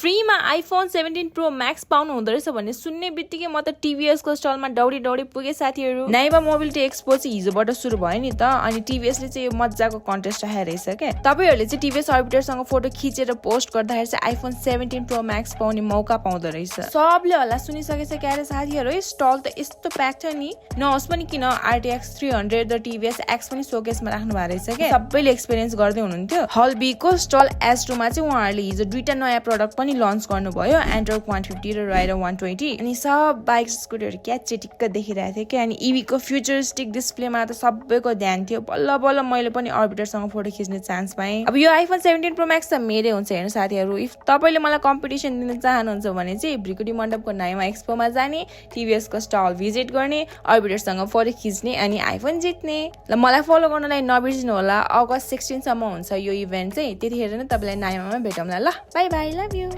फ्रीमा iPhone 17 pro Max पाउनु हुँदो रहेछ भन्ने सुन्ने बित्तिकै म त टिभीएस को स्टलमा दौडी पुगे साथीहरु। नाइबा मोबिलिटी एक्सपो चाहिँ हिजोबाट सुरु भयो नि त, अनि टिभीएस ले चाहिँ यो मज्जाको कन्टेस्ट राखेको रहेछ के। तपाईहरुले चाहिँ टिभीएस अर्बिटरसँग फोटो खिचेर पोस्ट गर्दाखेरि चाहिँ आइफोन 17 प्रो म्याक्स पाउने मौका पाउँदो रहेछ। सबले होला सुनिसकेछ क्यारे साथीहरु, स्टल त यस्तो प्याक छ नि, नहोस् पनि किन RTX 300 र टिभीएस X पनि सोकेसमा राख्नु भएको रहेछ के। सबैले एक्सपिरियन्स गर्दै हुनुहुन्थ्यो। हल बी को स्टल S2 मा चाहिँ उहाँहरुले हिजो दुईटा नयाँ प्रोडक्ट पनि लन्च गर्नुभयो, एन्ड्रोइड 150 र राइडर 120। अनि सब बाइक स्कुटरहरु क्या चिटिक्क देखिरहेको थियो के। अनि इभी को फ्युचरिस्टिक डिस्प्लेमा त सबैको ध्यान थियो। बल्ल बल्ल मैले पनि अर्बिटरसँग फोटो खिच्ने चान्स पाएँ। अब यो आइफोन 17 प्रो म्याक्स त मेरै हुन्छ हेर्नु साथीहरु। इफ तपाईले मलाई कम्पिटिसन दिन चाहनुहुन्छ भने चाहिँ भ्रिकुटी मण्डपको नाइमा एक्सपोमा जाने, टिभीएस को स्टल भिजिट गर्ने, अर्बिटरसँग फोटो खिच्ने अनि आइफोन जित्ने। ल मलाई फलो गर्नलाई नबिर्सिनु होला। अगस्त 16 सम्म हुन्छ यो इभेन्ट चाहिँ। त्यतिखेर नै तपाईलाई नाइमामा भेटौँला। ल बाइ बाइ, लभ यु।